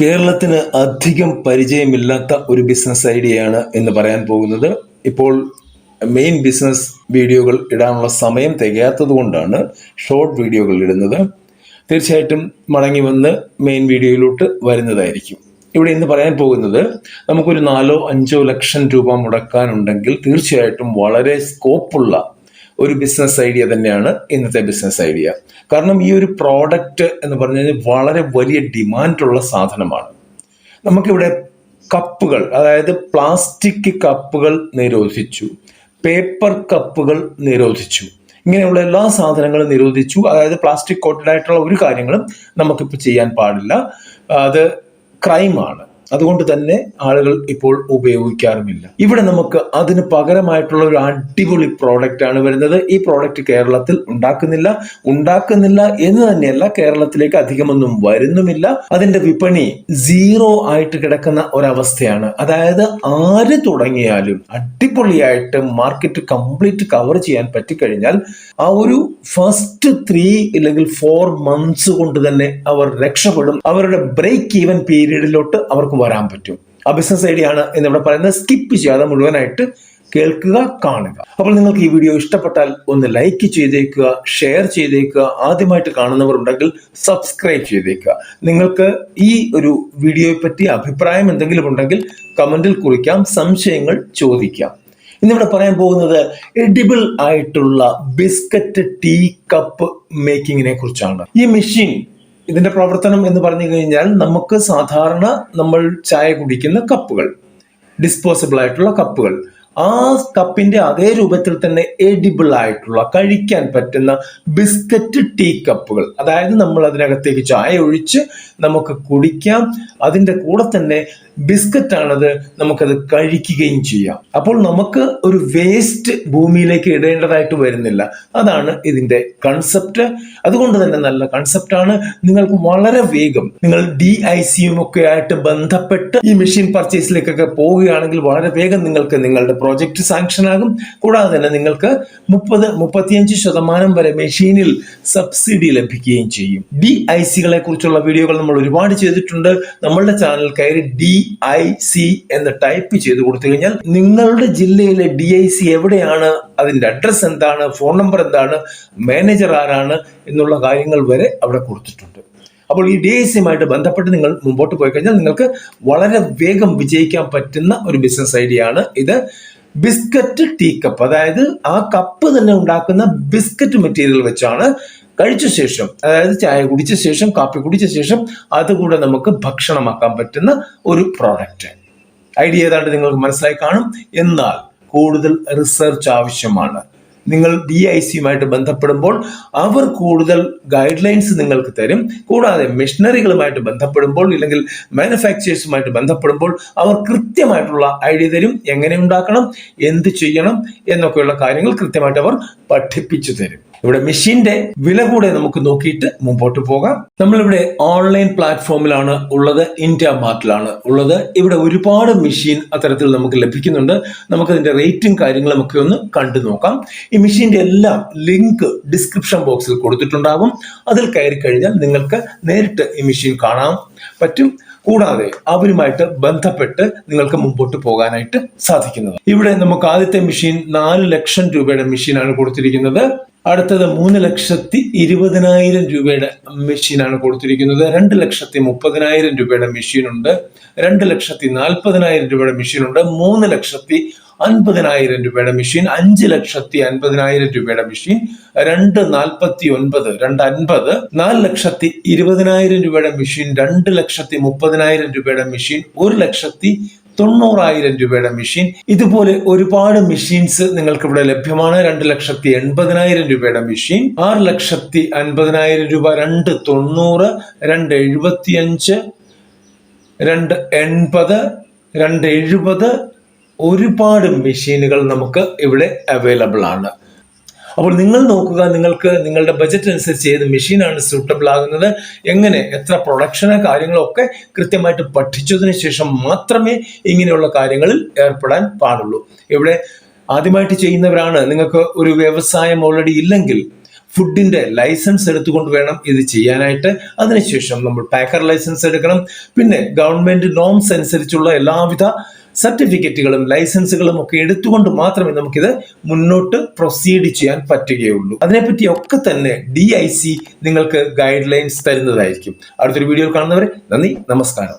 കേരളത്തിന് അധികം പരിചയമില്ലാത്ത ഒരു ബിസിനസ് ഐഡിയയാണ് എന്ന് പറയാൻ പോകുന്നത്. ഇപ്പോൾ മെയിൻ ബിസിനസ് വീഡിയോകൾ ഇടാനുള്ള സമയം തികയാത്തത് കൊണ്ടാണ് ഷോർട്ട് വീഡിയോകൾ ഇടുന്നത്. തീർച്ചയായിട്ടും മടങ്ങി വന്ന് മെയിൻ വീഡിയോയിലോട്ട് വരുന്നതായിരിക്കും. ഇവിടെ ഇന്ന് പറയാൻ പോകുന്നത്, നമുക്കൊരു 4-5 ലക്ഷം രൂപ മുടക്കാനുണ്ടെങ്കിൽ തീർച്ചയായിട്ടും വളരെ സ്കോപ്പുള്ള ഒരു ബിസിനസ് ഐഡിയ തന്നെയാണ് ഇന്നത്തെ ബിസിനസ് ഐഡിയ. കാരണം ഈ ഒരു പ്രോഡക്റ്റ് എന്ന് പറഞ്ഞു കഴിഞ്ഞാൽ വളരെ വലിയ ഡിമാൻഡുള്ള സാധനമാണ്. നമുക്കിവിടെ കപ്പുകൾ, അതായത് പ്ലാസ്റ്റിക് കപ്പുകൾ നിരോധിച്ചു, പേപ്പർ കപ്പുകൾ നിരോധിച്ചു, ഇങ്ങനെയുള്ള എല്ലാ സാധനങ്ങളും നിരോധിച്ചു. അതായത് പ്ലാസ്റ്റിക് കോട്ടഡ് ആയിട്ടുള്ള ഒരു കാര്യങ്ങളും നമുക്കിപ്പോൾ ചെയ്യാൻ പാടില്ല. അത് ക്രൈമാണ്. അതുകൊണ്ട് തന്നെ ആളുകൾ ഇപ്പോൾ ഉപയോഗിക്കാറുമില്ല. ഇവിടെ നമുക്ക് അതിന് പകരമായിട്ടുള്ള ഒരു അടിപൊളി പ്രോഡക്റ്റ് ആണ് വരുന്നത്. ഈ പ്രോഡക്റ്റ് കേരളത്തിൽ ഉണ്ടാക്കുന്നില്ല എന്ന് തന്നെയല്ല, കേരളത്തിലേക്ക് അധികമൊന്നും വരുന്നുമില്ല. അതിന്റെ വിപണി 0 ആയിട്ട് കിടക്കുന്ന ഒരവസ്ഥയാണ്. അതായത് ആര് തുടങ്ങിയാലും അടിപൊളിയായിട്ട് മാർക്കറ്റ് കംപ്ലീറ്റ് കവർ ചെയ്യാൻ പറ്റിക്കഴിഞ്ഞാൽ ആ ഒരു ഫസ്റ്റ് 3 അല്ലെങ്കിൽ 4 മന്ത്സ് കൊണ്ട് തന്നെ അവർ രക്ഷപ്പെടും. അവരുടെ ബ്രേക്ക് ഈവൻ പീരീഡിലോട്ട് അവർക്ക് വരാൻ പറ്റും. ആ ബിസിനസ് ഐഡിയ ആണ് എന്നിവിടെ പറയുന്നത്. സ്കിപ്പ് ചെയ്യാതെ മുഴുവനായിട്ട് കേൾക്കുക, കാണുക. അപ്പോൾ നിങ്ങൾക്ക് ഈ വീഡിയോ ഇഷ്ടപ്പെട്ടാൽ ഒന്ന് ലൈക്ക് ചെയ്തേക്കുക, ഷെയർ ചെയ്തേക്കുക. ആദ്യമായിട്ട് കാണുന്നവർ ഉണ്ടെങ്കിൽ സബ്സ്ക്രൈബ് ചെയ്തേക്കുക. നിങ്ങൾക്ക് ഈ ഒരു വീഡിയോയെ പറ്റി അഭിപ്രായം എന്തെങ്കിലും ഉണ്ടെങ്കിൽ കമന്റിൽ കുറിക്കാം, സംശയങ്ങൾ ചോദിക്കാം. ഇന്നിവിടെ പറയാൻ പോകുന്നത് എഡിബിൾ ആയിട്ടുള്ള ബിസ്ക്കറ്റ് ടീ കപ്പ് മേക്കിങ്ങിനെ കുറിച്ചാണ്. ഈ മെഷീൻ, ഇതിന്റെ പ്രവർത്തനം എന്ന് പറഞ്ഞു കഴിഞ്ഞാൽ, നമുക്ക് സാധാരണ നമ്മൾ ചായ കുടിക്കുന്ന കപ്പുകൾ, ഡിസ്പോസിബിൾ ആയിട്ടുള്ള കപ്പുകൾ, ആ കപ്പിന്റെ അതേ രൂപത്തിൽ തന്നെ എഡിബിൾ ആയിട്ടുള്ള, കഴിക്കാൻ പറ്റുന്ന ബിസ്ക്കറ്റ് ടീ കപ്പുകൾ, അതായത് നമ്മൾ അതിനകത്തേക്ക് ചായ ഒഴിച്ച് നമുക്ക് കുടിക്കാം. അതിന്റെ കൂടെ തന്നെ ബിസ്ക്കറ്റ് ആണത്, നമുക്കത് കഴിക്കുകയും ചെയ്യാം. അപ്പോൾ നമുക്ക് ഒരു വേസ്റ്റ് ഭൂമിയിലേക്ക് ഇടേണ്ടതായിട്ട് വരുന്നില്ല. അതാണ് ഇതിന്റെ കൺസെപ്റ്റ്. അതുകൊണ്ട് തന്നെ നല്ല കൺസെപ്റ്റാണ്. നിങ്ങൾക്ക് വളരെ വേഗം, നിങ്ങൾ DICയും ഒക്കെ ആയിട്ട് ബന്ധപ്പെട്ട് ഈ മെഷീൻ പർച്ചേസിലേക്കൊക്കെ പോവുകയാണെങ്കിൽ വളരെ വേഗം നിങ്ങൾക്ക് നിങ്ങളുടെ പ്രോജക്റ്റ് സാങ്ഷൻ ആകും. കൂടാതെ തന്നെ നിങ്ങൾക്ക് 30-35% വരെ മെഷീനിൽ സബ്സിഡി ലഭിക്കുകയും ചെയ്യും. DICകളെ കുറിച്ചുള്ള വീഡിയോകൾ നമ്മൾ ഒരുപാട് ചെയ്തിട്ടുണ്ട്. നമ്മളുടെ ചാനൽ കയറി DIC എന്ന് ടൈപ്പ് ചെയ്ത് കൊടുത്തു കഴിഞ്ഞാൽ നിങ്ങളുടെ ജില്ലയിലെ DIC എവിടെയാണ്, അതിന്റെ അഡ്രസ് എന്താണ്, ഫോൺ നമ്പർ എന്താണ്, മാനേജർ ആരാണ് എന്നുള്ള കാര്യങ്ങൾ വരെ അവിടെ കൊടുത്തിട്ടുണ്ട്. അപ്പോൾ ഈ DICയുമായിട്ട് ബന്ധപ്പെട്ട് നിങ്ങൾ മുമ്പോട്ട് പോയി കഴിഞ്ഞാൽ നിങ്ങൾക്ക് വളരെ വേഗം വിജയിക്കാൻ പറ്റുന്ന ഒരു ബിസിനസ് ഐഡിയ ആണ് ഇത്. ബിസ്ക്കറ്റ് ടീ കപ്പ്, അതായത് ആ കപ്പ് തന്നെ ഉണ്ടാക്കുന്ന ബിസ്ക്കറ്റ് മെറ്റീരിയൽ വെച്ചാണ് കഴിച്ച ശേഷം, അതായത് ചായ കുടിച്ച ശേഷം, കാപ്പി കുടിച്ച ശേഷം അതുകൂടെ നമുക്ക് ഭക്ഷണമാക്കാൻ പറ്റുന്ന ഒരു പ്രോഡക്റ്റ്. ഐഡിയ ഏതാണ്ട് നിങ്ങൾക്ക് മനസ്സിലായി കാണും. എന്നാൽ കൂടുതൽ റിസർച്ച് ആവശ്യമാണ്. നിങ്ങൾ DICയുമായിട്ട് ബന്ധപ്പെടുമ്പോൾ അവർ കൂടുതൽ ഗൈഡ് ലൈൻസ് നിങ്ങൾക്ക് തരും. കൂടാതെ മെഷീനറികളുമായിട്ട് ബന്ധപ്പെടുമ്പോൾ, ഇല്ലെങ്കിൽ മാനുഫാക്ചേഴ്സുമായിട്ട് ബന്ധപ്പെടുമ്പോൾ അവർ കൃത്യമായിട്ടുള്ള ഐഡിയ തരും. എങ്ങനെ ഉണ്ടാക്കണം, എന്ത് ചെയ്യണം എന്നൊക്കെയുള്ള കാര്യങ്ങൾ കൃത്യമായിട്ട് അവർ പഠിപ്പിച്ചു തരും. ഇവിടെ മെഷീന്റെ വില കൂടെ നമുക്ക് നോക്കിയിട്ട് മുമ്പോട്ട് പോകാം. നമ്മളിവിടെ ഓൺലൈൻ പ്ലാറ്റ്ഫോമിലാണ് ഉള്ളത്, ഇന്ത്യ മാർട്ടിലാണ് ഉള്ളത്. ഇവിടെ ഒരുപാട് മെഷീൻ അത്തരത്തിൽ നമുക്ക് ലഭിക്കുന്നുണ്ട്. നമുക്കതിന്റെ റേറ്റും കാര്യങ്ങളും ഒക്കെ ഒന്ന് കണ്ടു നോക്കാം. ഈ മെഷീന്റെ എല്ലാം ലിങ്ക് ഡിസ്ക്രിപ്ഷൻ ബോക്സിൽ കൊടുത്തിട്ടുണ്ടാകും. അതിൽ കയറി കഴിഞ്ഞാൽ നിങ്ങൾക്ക് നേരിട്ട് ഈ മെഷീൻ കാണാൻ പറ്റും. കൂടാതെ അവരുമായിട്ട് ബന്ധപ്പെട്ട് നിങ്ങൾക്ക് മുമ്പോട്ട് പോകാനായിട്ട് സാധിക്കുന്നത്. ഇവിടെ നമുക്ക് ആദ്യത്തെ മെഷീൻ 4 ലക്ഷം രൂപയുടെ മെഷീനാണ് കൊടുത്തിരിക്കുന്നത്. അടുത്തത് 3,20,000 രൂപയുടെ മെഷീനാണ് കൊടുത്തിരിക്കുന്നത്. 2,30,000 രൂപയുടെ മെഷീനുണ്ട്, 2,40,000 രൂപയുടെ മെഷീനുണ്ട്, 3,50,000 രൂപയുടെ മെഷീൻ, 5,50,000 രൂപയുടെ മെഷീൻ, 2,49,000, 2,50,000, 4,20,000 രൂപയുടെ മെഷീൻ, 2,30,000 രൂപയുടെ മെഷീൻ, 1,90,000 രൂപയുടെ മെഷീൻ. ഇതുപോലെ ഒരുപാട് മെഷീൻസ് നിങ്ങൾക്ക് ഇവിടെ ലഭ്യമാണ്. 2,80,000 രൂപയുടെ മെഷീൻ, 6,50,000 രൂപ, 2,90, 2,75, 2,80, 2,70, ഒരുപാട് മെഷീനുകൾ നമുക്ക് ഇവിടെ അവൈലബിൾ ആണ്. അപ്പോൾ നിങ്ങൾ നോക്കുക, നിങ്ങൾക്ക് നിങ്ങളുടെ ബജറ്റ് അനുസരിച്ച് ഏത് മെഷീനാണ് സൂട്ടബിൾ ആകുന്നത്, എങ്ങനെ, എത്ര പ്രൊഡക്ഷന്, കാര്യങ്ങളൊക്കെ കൃത്യമായിട്ട് പഠിച്ചതിന് ശേഷം മാത്രമേ ഇങ്ങനെയുള്ള കാര്യങ്ങളിൽ ഏർപ്പെടാൻ പാടുള്ളൂ. ഇവിടെ ആദ്യമായിട്ട് ചെയ്യുന്നവരാണ്, നിങ്ങൾക്ക് ഒരു വ്യവസായം ഓൾറെഡി ഇല്ലെങ്കിൽ ഫുഡിന്റെ ലൈസൻസ് എടുത്തുകൊണ്ട് വേണം ഇത് ചെയ്യാനായിട്ട്. അതിനുശേഷം നമ്മൾ പാക്കർ ലൈസൻസ് എടുക്കണം. പിന്നെ ഗവൺമെന്റ് നോംസ് അനുസരിച്ചുള്ള എല്ലാവിധ സർട്ടിഫിക്കറ്റുകളും ലൈസൻസുകളും ഒക്കെ എടുത്തുകൊണ്ട് മാത്രമേ നമുക്കിത് മുന്നോട്ട് പ്രൊസീഡ് ചെയ്യാൻ പറ്റുകയുള്ളൂ. അതിനെപ്പറ്റി ഒക്കെ തന്നെ DIC നിങ്ങൾക്ക് ഗൈഡ് ലൈൻസ് തരുന്നതായിരിക്കും. അടുത്തൊരു വീഡിയോയിൽ കാണുന്നവരെ നന്ദി, നമസ്കാരം.